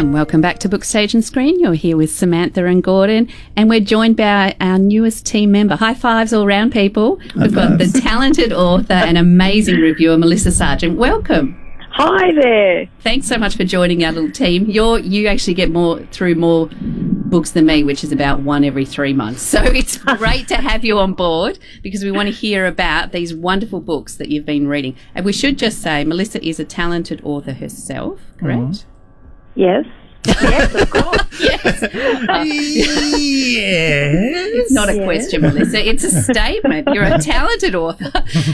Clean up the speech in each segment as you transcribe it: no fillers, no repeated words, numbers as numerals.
And welcome back to Bookstage and Screen. You're here with Samantha and Gordon, and we're joined by our newest team member. High fives all round, people. We've got the talented author and amazing reviewer, Melissa Sargent. Welcome. Hi there. Thanks so much for joining our little team. You actually get through more books than me, which is about one every 3 months. So it's great to have you on board because we want to hear about these wonderful books that you've been reading. And we should just say Melissa is a talented author herself, correct? Mm-hmm. Yes. Yes, of course. Yes. Yes. It's not a question, Melissa. It's a statement. You're a talented author,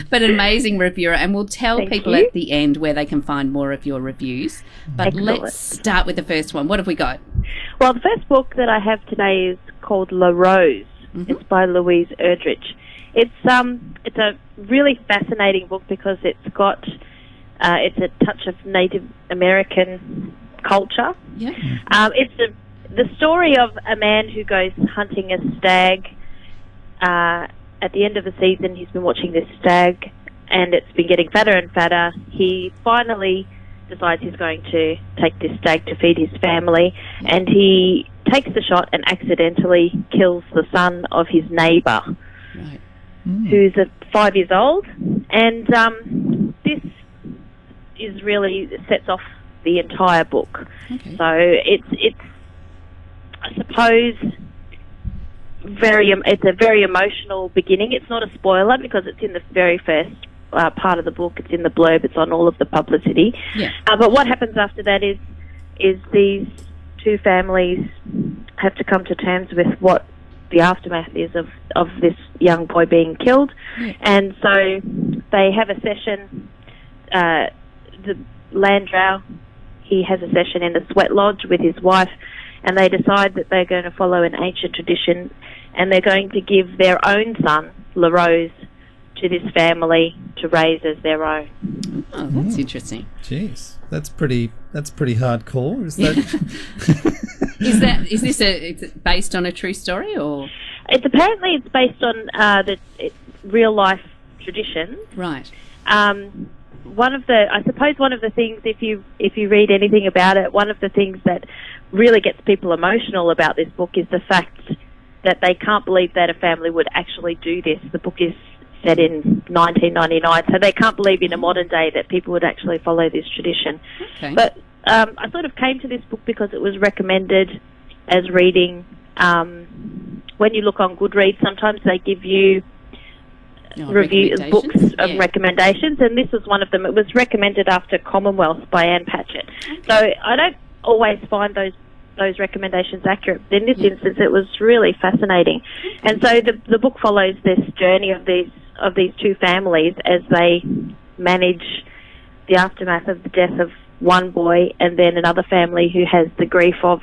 but an amazing reviewer. And we'll tell people at the end where they can find more of your reviews. But let's start with the first one. What have we got? Well, the first book that I have today is called La Rose. Mm-hmm. It's by Louise Erdrich. It's a really fascinating book because it's got it's a touch of Native American culture. Yeah. It's the story of a man who goes hunting a stag. At the end of the season, he's been watching this stag, and it's been getting fatter and fatter. He finally decides he's going to take this stag to feed his family, and he takes the shot and accidentally kills the son of his neighbour, right. who's 5 years old. And this is really sets off the entire book. Okay. So it's I suppose it's a very emotional beginning. It's not a spoiler because it's in the very first part of the book. It's in the blurb. It's on all of the publicity. Yeah. But what happens after that is these two families have to come to terms with what the aftermath is of this young boy being killed. Yeah. And so they have a session. The Landrow, he has a session in the sweat lodge with his wife, and they decide that they're going to follow an ancient tradition, and they're going to give their own son, La Rose, to this family to raise as their own. Oh, that's interesting. Jeez, that's pretty hardcore. Is that? Is this based on a true story, or? It's based on the real life traditions. Right. One of the things, if you read anything about it, one of the things that really gets people emotional about this book is the fact that they can't believe that a family would actually do this. The book is set in 1999, so they can't believe in a modern day that people would actually follow this tradition. Okay. But I sort of came to this book because it was recommended as reading. When you look on Goodreads, sometimes they give you review books of recommendations, and this was one of them. It was recommended after Commonwealth by Anne Patchett. Okay. So I don't always find those recommendations accurate. But in this instance, it was really fascinating. And so the book follows this journey of these two families as they manage the aftermath of the death of one boy, and then another family who has the grief of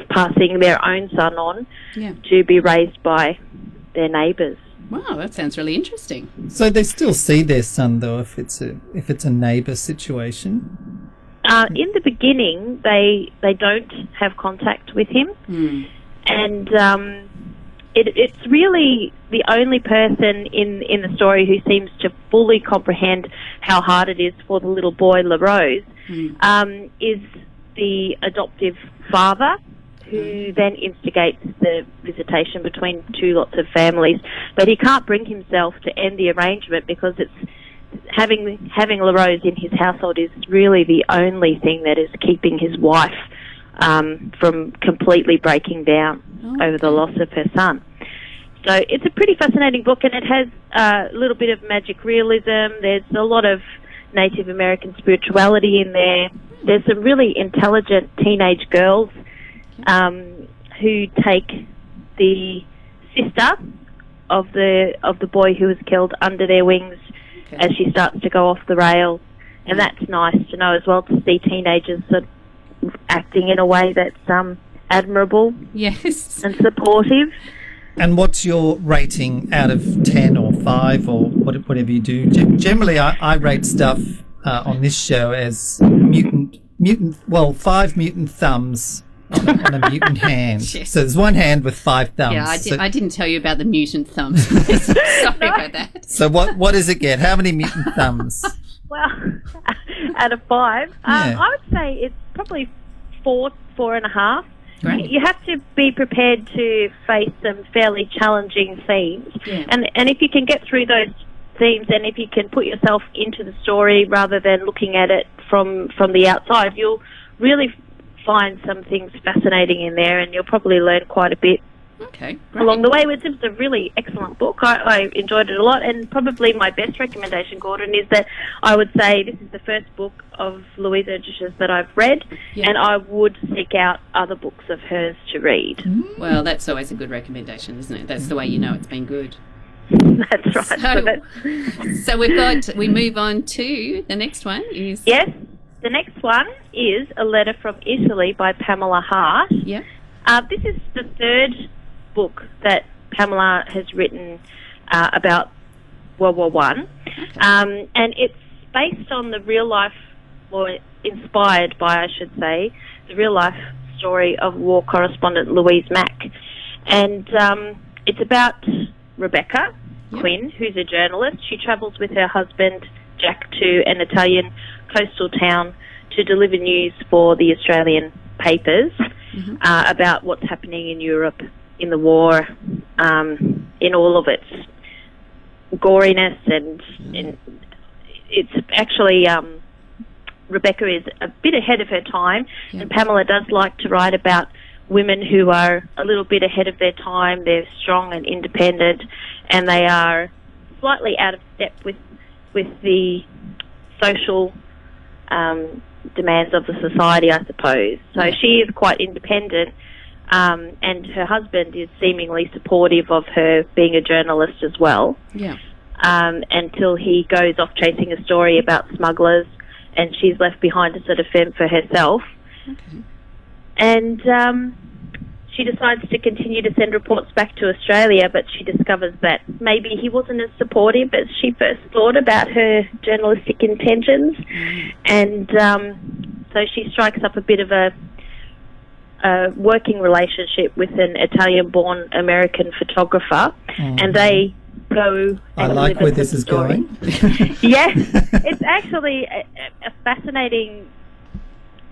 passing their own son on to be raised by their neighbours. Wow, that sounds really interesting. So they still see their son, though, if it's a neighbour situation? In the beginning, they don't have contact with him, and it's really the only person in the story who seems to fully comprehend how hard it is for the little boy, La Rose, is the adoptive father, who then instigates the visitation between two lots of families. But he can't bring himself to end the arrangement because it's having La Rose in his household is really the only thing that is keeping his wife from completely breaking down over the loss of her son. So it's a pretty fascinating book, and it has a little bit of magic realism. There's a lot of Native American spirituality in there. There's some really intelligent teenage girls who take the sister of the boy who was killed under their wings as she starts to go off the rails, and that's nice to know as well, to see teenagers sort of acting in a way that's admirable, and supportive. And what's your rating out of 10 or 5 or whatever you do? Generally, I rate stuff on this show as 5 mutant thumbs on a mutant hand. Yes. So there's one hand with 5 thumbs. Yeah, I didn't tell you about the mutant thumbs. Sorry about that. So what does it get? How many mutant thumbs? Well, out of 5, I would say it's probably 4 4.5. Great. You have to be prepared to face some fairly challenging themes. Yeah. And if you can get through those themes, and if you can put yourself into the story rather than looking at it from the outside, you'll really find some things fascinating in there, and you'll probably learn quite a bit Okay, great. along the way. It was a really excellent book. I enjoyed it a lot, and probably my best recommendation, Gordon, is that I would say this is the first book of Louise Erdrich's that I've read, and I would seek out other books of hers to read. Well, that's always a good recommendation, isn't it? That's the way you know it's been good. That's right. So we move on to the next one is... Yes, the next one is A Letter from Italy by Pamela Hart. Yeah. This is the third book that Pamela has written about World War One, and it's based on the real life, or inspired by, I should say, the real life story of war correspondent Louise Mack, and it's about Rebecca Quinn, who's a journalist. She travels with her husband Jack to an Italian coastal town to deliver news for the Australian papers about what's happening in Europe in the war, in all of its goriness, and it's actually Rebecca is a bit ahead of her time, and Pamela does like to write about women who are a little bit ahead of their time. They're strong and independent, and they are slightly out of step with the social demands of the society, I suppose. So she is quite independent, and her husband is seemingly supportive of her being a journalist as well. Yeah. Until he goes off chasing a story about smugglers, and she's left behind to sort of fend for herself. Okay. And she decides to continue to send reports back to Australia, but she discovers that maybe he wasn't as supportive as she first thought about her journalistic intentions. And so she strikes up a bit of a working relationship with an Italian-born American photographer, and they go... I like where this is going. Yes, it's actually a fascinating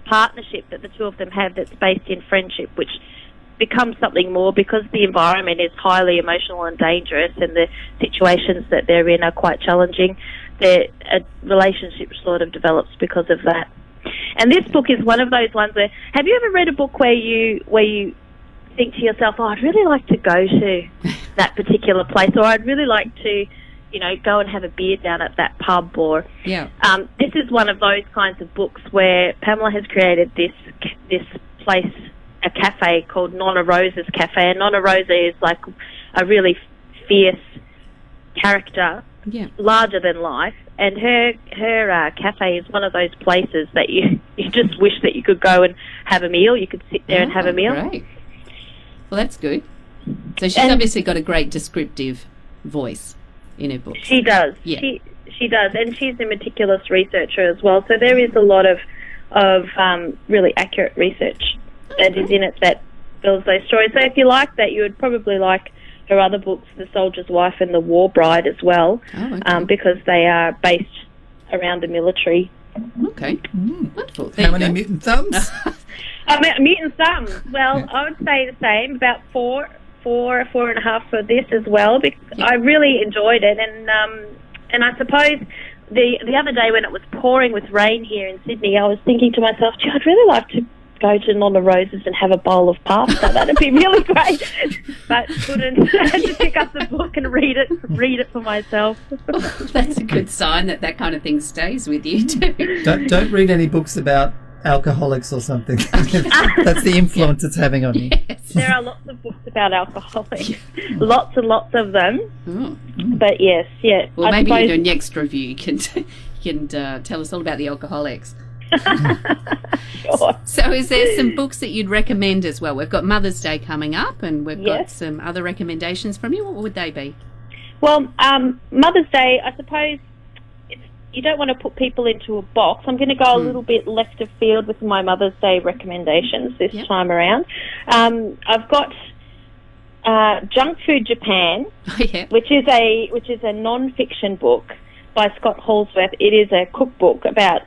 partnership that the two of them have that's based in friendship, which becomes something more because the environment is highly emotional and dangerous, and the situations that they're in are quite challenging. A relationship sort of develops because of that. And this book is one of those ones where, have you ever read a book where you think to yourself, oh, I'd really like to go to that particular place, or I'd really like to, go and have a beer down at that pub, or... Yeah. This is one of those kinds of books where Pamela has created this place, a cafe called Nonna Rosa's Cafe, and Nonna Rosa is like a really fierce character, larger than life, and her cafe is one of those places that you just wish that you could go and have a meal. You could sit there and have a meal. Great. Well, that's good. So she's obviously got a great descriptive voice in her books. She does. Yeah. She does, and she's a meticulous researcher as well. So there is a lot of really accurate research that is in it that builds those stories. So if you like that, you would probably like her other books, The Soldier's Wife and The War Bride, as well, because they are based around the military. Okay, wonderful. How many mutant thumbs? Mutant thumbs. Well, I would say the same, about 4.5 for this as well, because I really enjoyed it, and I suppose the other day when it was pouring with rain here in Sydney, I was thinking to myself, gee, I'd really like to go to Nonna Rosa's and have a bowl of pasta. That'd be really great. But couldn't. I had to pick up the book and read it for myself. That's a good sign that kind of thing stays with you too. Don't read any books about alcoholics or something. That's the influence it's having on you. Yes. There are lots of books about alcoholics. Lots and lots of them. But yes, yeah. Well, maybe in your next review you can tell us all about the alcoholics. Sure. So is there some books that you'd recommend as well? We've got Mother's Day coming up, and we've got some other recommendations from you. What would they be? Well, Mother's Day, I suppose you don't want to put people into a box. I'm going to go a little bit left of field with my Mother's Day recommendations this time around. I've got Junk Food Japan, which is a non-fiction book by Scott Halsworth. It is a cookbook about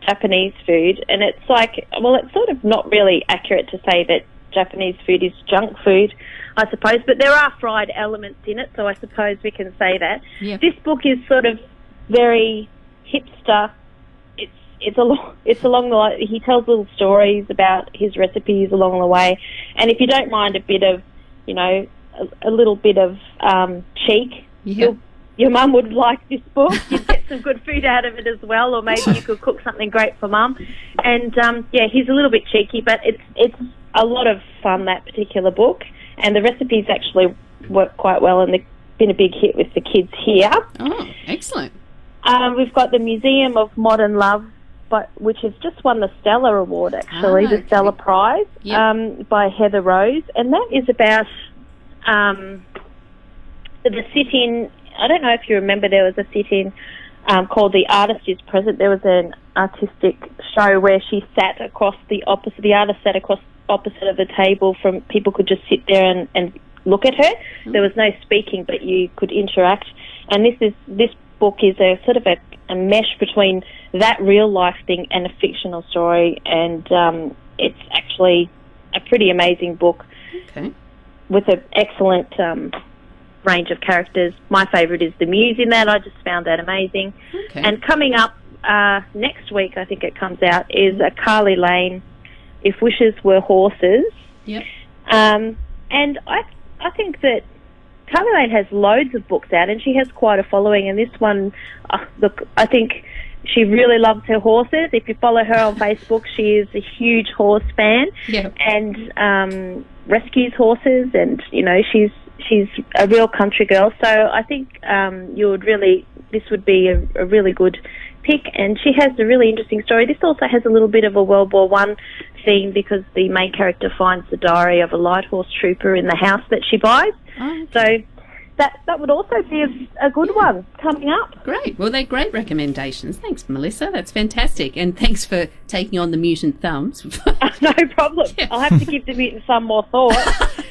Japanese food, and it's like, well, it's sort of not really accurate to say that Japanese food is junk food, I suppose, but there are fried elements in it, so I suppose we can say that. Yep. This book is sort of very hipster. It's along the line. He tells little stories about his recipes along the way, and if you don't mind a bit of, you know, a little bit of cheek, your mum would like this book. You'd get some good food out of it as well, or maybe you could cook something great for mum. And he's a little bit cheeky, but it's a lot of fun, that particular book, and the recipes actually work quite well, and they've been a big hit with the kids here. Oh, excellent. We've got the Museum of Modern Love, which has just won the Stella Award, actually, the Stella Prize, by Heather Rose. And that is about the sit-in. I don't know if you remember, there was a sit-in called The Artist is Present. There was an artistic show where she sat across the opposite, the artist sat across opposite of the table from, people could just sit there and look at her. There was no speaking, but you could interact. And this book is a sort of a mesh between that real life thing and a fictional story, and it's actually a pretty amazing book. Okay. With an excellent range of characters. My favourite is the Muse in that. I just found that amazing. Okay. And coming up next week, I think it comes out, is a Carly Lane, If Wishes Were Horses. Yep. And I think that Carly Lane has loads of books out, and she has quite a following. And this one, look, I think she really loves her horses. If you follow her on Facebook, she is a huge horse fan, and rescues horses. And you know, she's a real country girl. So I think this would be a really good pick. And she has a really interesting story. This also has a little bit of a World War I theme, because the main character finds the diary of a light horse trooper in the house that she buys. Oh, okay. So that would also be a good one coming up. Great. Well, they're great recommendations. Thanks, Melissa. That's fantastic. And thanks for taking on the mutant thumbs. No problem. Yeah. I'll have to give the mutant some more thought.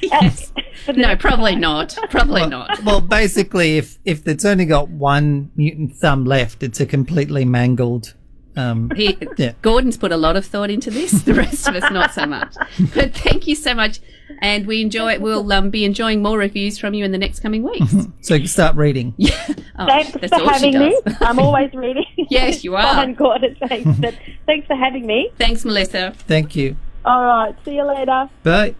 Yes. No, probably not. Probably not. Well, basically, if it's only got one mutant thumb left, it's a completely mangled. Gordon's put a lot of thought into this. The rest of us, not so much. But thank you so much, and we'll be enjoying more reviews from you in the next coming weeks. So you can start reading. Yeah. Thanks for having me. I'm always reading. Yes, you are. Fine, Gordon. Thanks for having me. Thanks, Melissa. Thank you. All right. See you later. Bye.